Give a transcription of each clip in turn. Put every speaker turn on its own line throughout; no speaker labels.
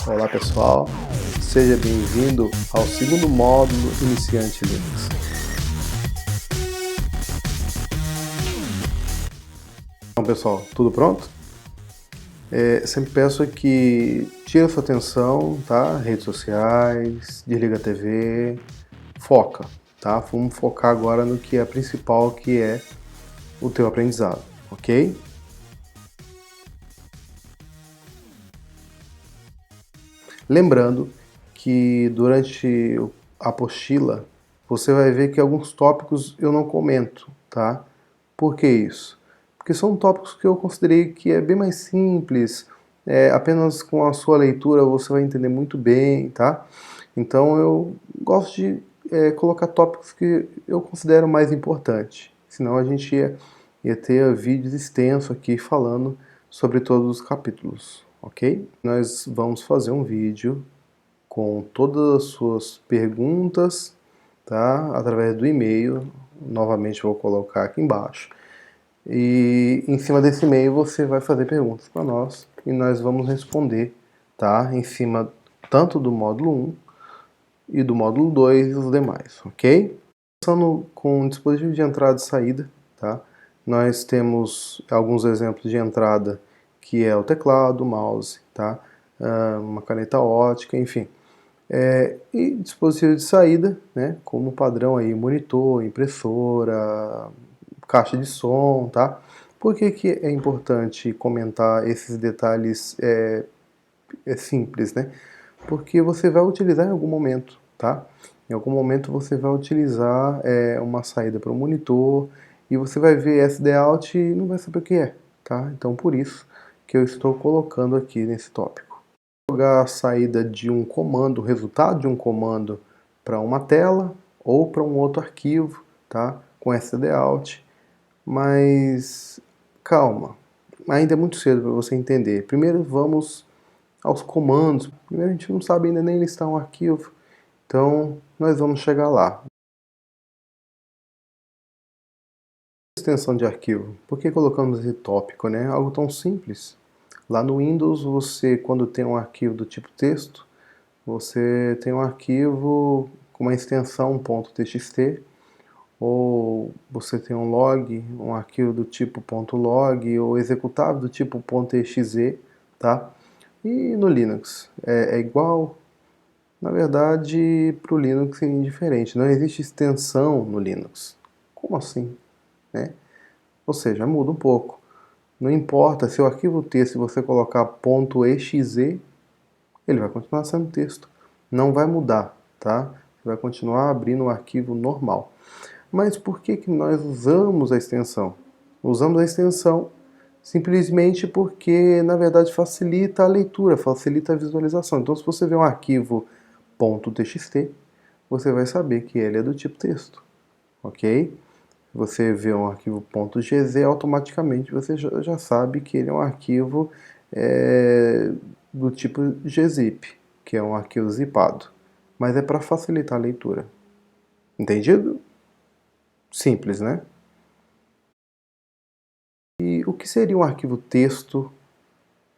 Olá pessoal, seja bem-vindo ao segundo módulo Iniciante Linux. Então pessoal, tudo pronto? Sempre peço que tire sua atenção, tá? Redes sociais, desliga a TV, foca, tá? Vamos focar agora no que é principal, que é o teu aprendizado, ok? Lembrando que durante a apostila você vai ver que alguns tópicos eu não comento, tá? Por que isso? Porque são tópicos que eu considerei que é bem mais simples, apenas com a sua leitura você vai entender muito bem, tá? Então eu gosto de colocar tópicos que eu considero mais importantes, senão a gente ia ter vídeos extensos aqui falando sobre todos os capítulos, ok? Nós vamos fazer um vídeo com todas as suas perguntas, tá? Através do e-mail, novamente vou colocar aqui embaixo. E em cima desse e-mail você vai fazer perguntas para nós e nós vamos responder, tá? Em cima tanto do módulo 1 e do módulo 2 e os demais, ok? Começando com o dispositivo de entrada e saída, tá? Nós temos alguns exemplos de entrada, que é o teclado, o mouse, tá? Uma caneta ótica, enfim. E dispositivo de saída, né? Como padrão aí, monitor, impressora, caixa de som, tá? Por que é importante comentar esses detalhes simples, né? Porque você vai utilizar em algum momento, tá? Em algum momento você vai utilizar uma saída para o monitor e você vai ver SDOut e não vai saber o que é, tá? Então por isso que eu estou colocando aqui nesse tópico. Jogar a saída de um comando, o resultado de um comando para uma tela ou para um outro arquivo, tá? Com SDOut, mas calma, ainda é muito cedo para você entender. Primeiro vamos aos comandos. Primeiro a gente não sabe ainda nem listar um arquivo, então nós vamos chegar lá. Extensão de arquivo. Por que colocamos esse tópico, né? Algo tão simples. Lá no Windows, você, quando tem um arquivo do tipo texto, você tem um arquivo com uma extensão .txt, ou você tem um log, um arquivo do tipo .log, ou executável do tipo .exe, tá? E no Linux é igual. Na verdade, para o Linux é indiferente, não existe extensão no Linux. Como assim? Né? Ou seja, muda um pouco. Não importa se o arquivo texto você colocar .exe, ele vai continuar sendo texto. Não vai mudar, tá? Você vai continuar abrindo o arquivo normal. Mas por que nós usamos a extensão? Usamos a extensão simplesmente porque, na verdade, facilita a leitura, facilita a visualização. Então, se você vê um arquivo .txt, você vai saber que ele é do tipo texto, ok? Você vê um arquivo .gz, automaticamente você já sabe que ele é um arquivo do tipo gzip, que é um arquivo zipado. Mas é para facilitar a leitura. Entendido? Simples, né? E o que seria um arquivo texto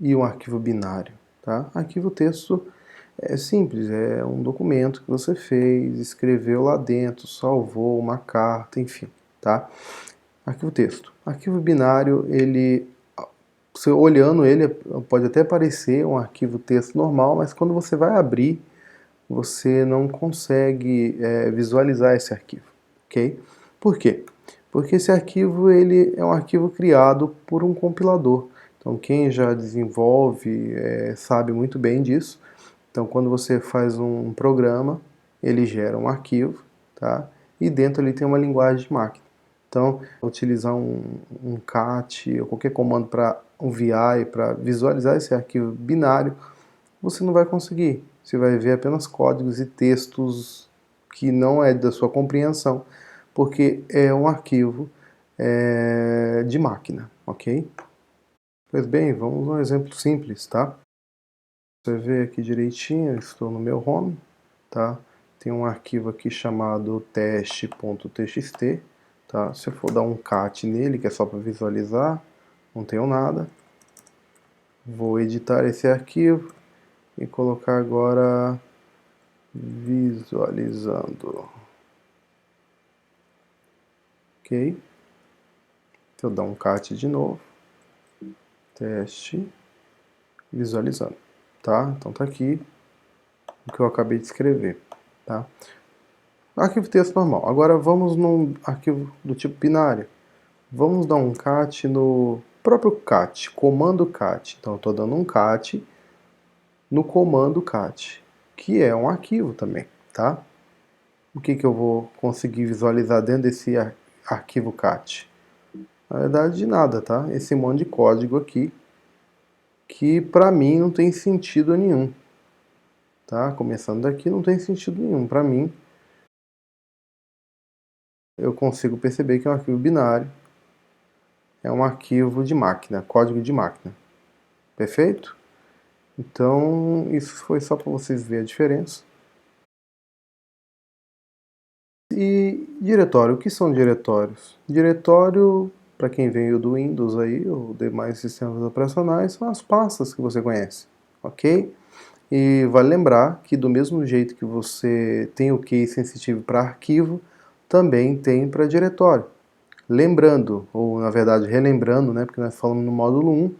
e um arquivo binário? Tá? Arquivo texto é simples, é um documento que você fez, escreveu lá dentro, salvou uma carta, enfim, tá? Arquivo texto. Arquivo binário, você olhando ele, pode até parecer um arquivo texto normal, mas quando você vai abrir, você não consegue visualizar esse arquivo, ok? Por quê? Porque esse arquivo ele é um arquivo criado por um compilador. Então quem já desenvolve sabe muito bem disso. Então quando você faz um programa, ele gera um arquivo, tá? E dentro ele tem uma linguagem de máquina. Então utilizar um cat ou qualquer comando para um VI, para visualizar esse arquivo binário, você não vai conseguir. Você vai ver apenas códigos e textos que não é da sua compreensão, porque é um arquivo de máquina, ok? Pois bem, vamos a um exemplo simples, tá? Você vê aqui direitinho, eu estou no meu home, tá? Tem um arquivo aqui chamado teste.txt, tá? Se eu for dar um cat nele, que é só para visualizar, não tenho nada. Vou editar esse arquivo e colocar agora visualizando. Ok? Então, eu dar um cat de novo, teste, visualizando, tá? Então tá aqui o que eu acabei de escrever, tá? Arquivo texto normal. Agora vamos num arquivo do tipo binário. Vamos dar um cat no próprio cat, comando cat. Então eu estou dando um cat no comando cat, que é um arquivo também, tá? O que eu vou conseguir visualizar dentro desse arquivo cat? Na verdade, nada, tá? Esse monte de código aqui, que para mim não tem sentido nenhum, tá? Começando daqui, não tem sentido nenhum. Para mim, eu consigo perceber que é um arquivo binário, é um arquivo de máquina, código de máquina. Perfeito? Então, isso foi só para vocês verem a diferença. E diretório, o que são diretórios? Diretório, para quem veio do Windows aí, ou demais sistemas operacionais, são as pastas que você conhece, ok? E vale lembrar que do mesmo jeito que você tem o case sensitivo para arquivo, também tem para diretório. Lembrando, ou na verdade relembrando, né, porque nós falamos no módulo 1,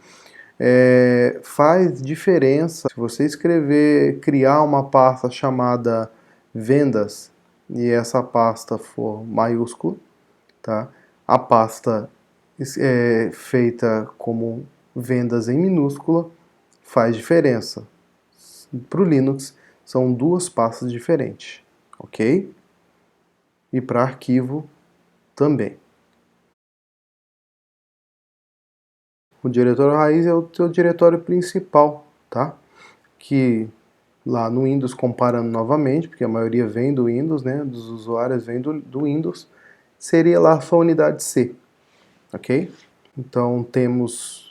faz diferença se você escrever, criar uma pasta chamada vendas e essa pasta for maiúscula, tá? A pasta feita como vendas em minúscula faz diferença. Para o Linux são duas pastas diferentes, ok? E para arquivo também. O diretório raiz é o seu diretório principal, tá? Que lá no Windows, comparando novamente, porque a maioria vem do Windows, né? Dos usuários vem do Windows, seria lá a sua unidade C, ok? Então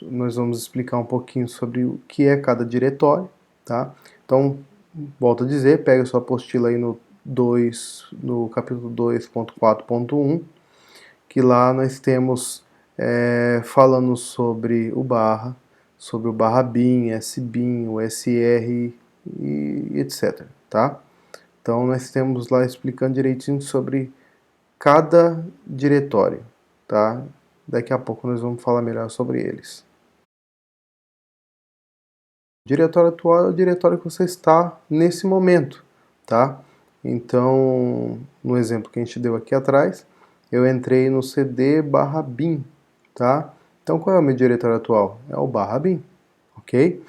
nós vamos explicar um pouquinho sobre o que é cada diretório, tá? Então, volto a dizer, pega sua apostila aí no capítulo 2.4.1, que lá nós temos falando sobre o barra bin, sbin, o sr e etc, tá? Então nós temos lá explicando direitinho sobre cada diretório, tá? Daqui a pouco nós vamos falar melhor sobre eles. O diretório atual é o diretório que você está nesse momento, tá? Então, no exemplo que a gente deu aqui atrás, eu entrei no cd barra bin, tá? Então, qual é o meu diretório atual? É o barra bin, ok?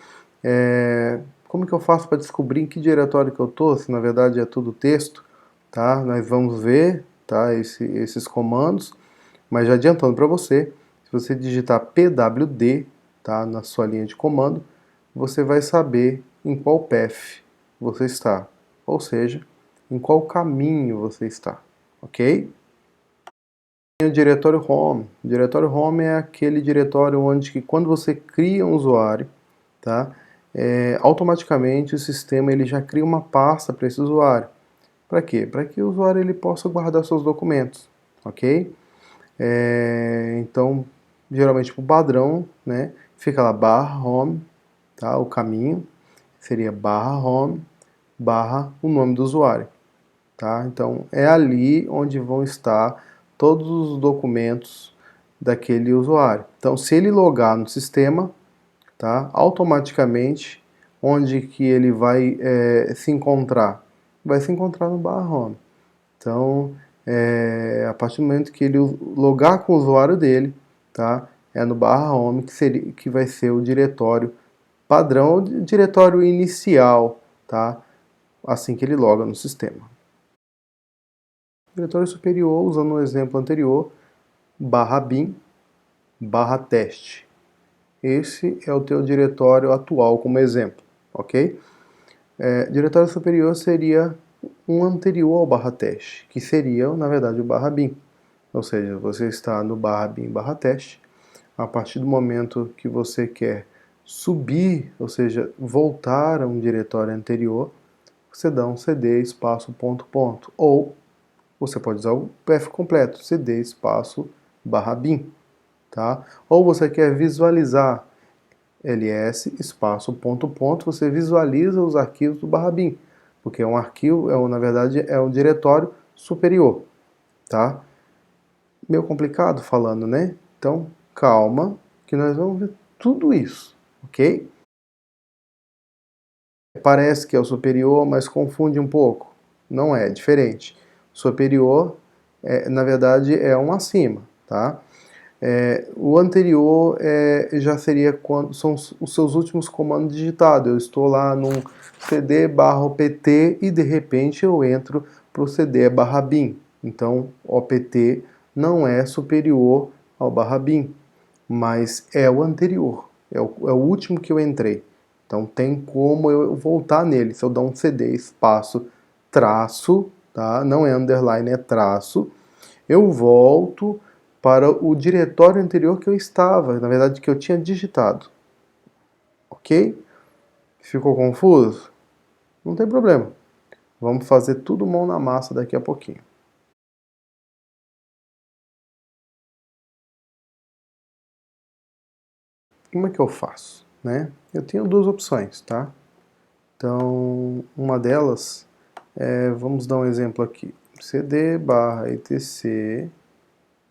Como que eu faço para descobrir em que diretório que eu estou, se na verdade é tudo texto, tá? Nós vamos ver, tá, esses comandos, mas já adiantando para você, se você digitar pwd, tá, na sua linha de comando, você vai saber em qual path você está, ou seja, em qual caminho você está, ok? O diretório home. O diretório home é aquele diretório onde que quando você cria um usuário, tá, automaticamente o sistema ele já cria uma pasta para esse usuário. Para quê? Para que o usuário ele possa guardar seus documentos, ok? Então, geralmente o padrão, né, fica lá barra home, tá, o caminho seria barra home, barra o nome do usuário, tá? Então, é ali onde vão estar todos os documentos daquele usuário. Então, se ele logar no sistema, tá, automaticamente, onde que ele vai se encontrar? Vai se encontrar no barra home. Então, a partir do momento que ele logar com o usuário dele, tá, é no barra home que vai ser o diretório padrão, o diretório inicial, tá, assim que ele loga no sistema. Diretório superior, usando o exemplo anterior, barra bin, barra teste. Esse é o teu diretório atual como exemplo, ok? Diretório superior seria um anterior ao barra teste, que seria, na verdade, o barra bin. Ou seja, você está no barra bin barra teste, a partir do momento que você quer subir, ou seja, voltar a um diretório anterior, você dá um cd espaço ponto ponto, ou você pode usar o path completo, cd espaço barra bin, tá? Ou você quer visualizar ls espaço ponto ponto, você visualiza os arquivos do /bin, porque é um arquivo, na verdade é um diretório superior, tá? Meio complicado falando, né? Então, calma, que nós vamos ver tudo isso, ok? Parece que é o superior, mas confunde um pouco. Não é, diferente. Superior, na verdade, é um acima, tá? O anterior já seria quando são os seus últimos comandos digitados. Eu estou lá num cd/opt e de repente eu entro para o cd/bin. Então, opt não é superior ao /bin, mas é o anterior, é o último que eu entrei. Então tem como eu voltar nele. Se eu dar um cd espaço traço, tá? Não é underline, é traço, eu volto para o diretório anterior que eu estava, na verdade que eu tinha digitado. Ok? Ficou confuso? Não tem problema. Vamos fazer tudo mão na massa daqui a pouquinho. Como é que eu faço? Né? Eu tenho duas opções, tá? Então, uma delas vamos dar um exemplo aqui. cd/etc,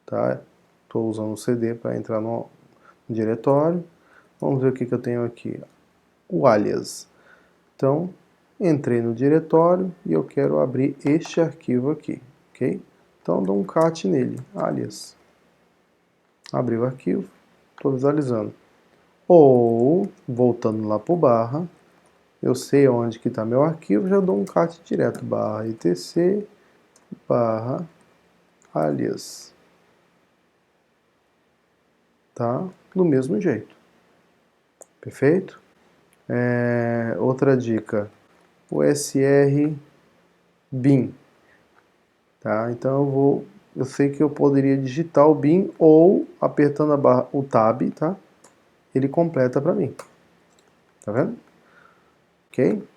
tá? Estou usando o cd para entrar no diretório. Vamos ver o que eu tenho aqui. O alias. Então, entrei no diretório e eu quero abrir este arquivo aqui, ok? Então, dou um cat nele, alias. Abri o arquivo, estou visualizando. Ou, voltando lá para o barra, eu sei onde que está meu arquivo, já dou um cat direto, /etc, /alias. Tá? Do mesmo jeito. Perfeito? Outra dica, o sr bin. Tá? Então eu sei que eu poderia digitar o bin ou apertando a barra, o tab, tá? Ele completa para mim. Tá vendo? Ok?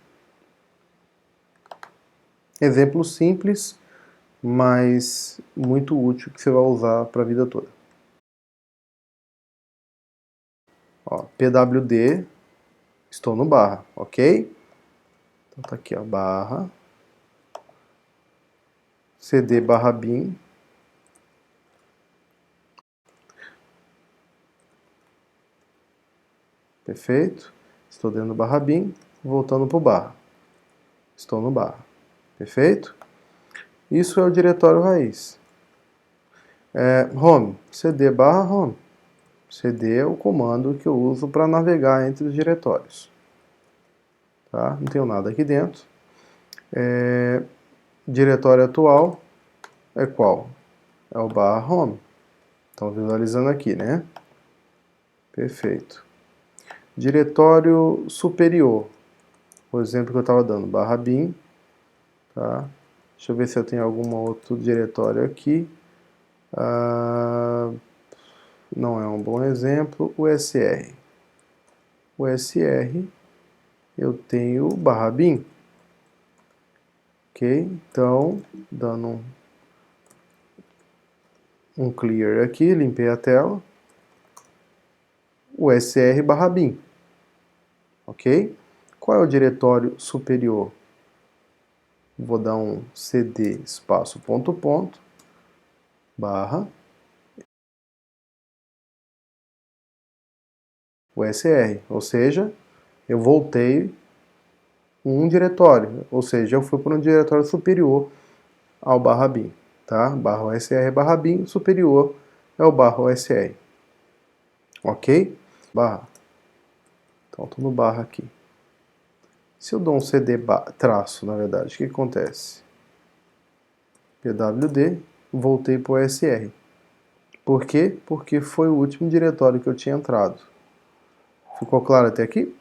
Exemplo simples, mas muito útil que você vai usar para a vida toda. Ó, pwd, estou no barra, ok? Então tá aqui, ó, barra, cd/bin, perfeito? Estou dentro do /bin, voltando para o barra. Estou no barra, perfeito? Isso é o diretório raiz. Home, cd/home. cd é o comando que eu uso para navegar entre os diretórios. Tá? Não tenho nada aqui dentro. Diretório atual é qual? É o /home. Estão visualizando aqui, né? Perfeito. Diretório superior. O exemplo que eu estava dando, /bin. Tá? Deixa eu ver se eu tenho algum outro diretório aqui. Não é um bom exemplo. O sr. O sr eu tenho /bin. Ok? Então, dando um clear aqui, limpei a tela. O sr/bin. Ok? Qual é o diretório superior? Vou dar um cd espaço ponto ponto barra usr, ou seja, eu voltei um diretório, ou seja, eu fui para um diretório superior ao /bin, tá? /usr/bin superior é o /usr, ok? Barra. Então, estou no barra aqui. Se eu dou um cd traço, na verdade, o que acontece? pwd, voltei para o usr. Por quê? Porque foi o último diretório que eu tinha entrado. Ficou claro até aqui?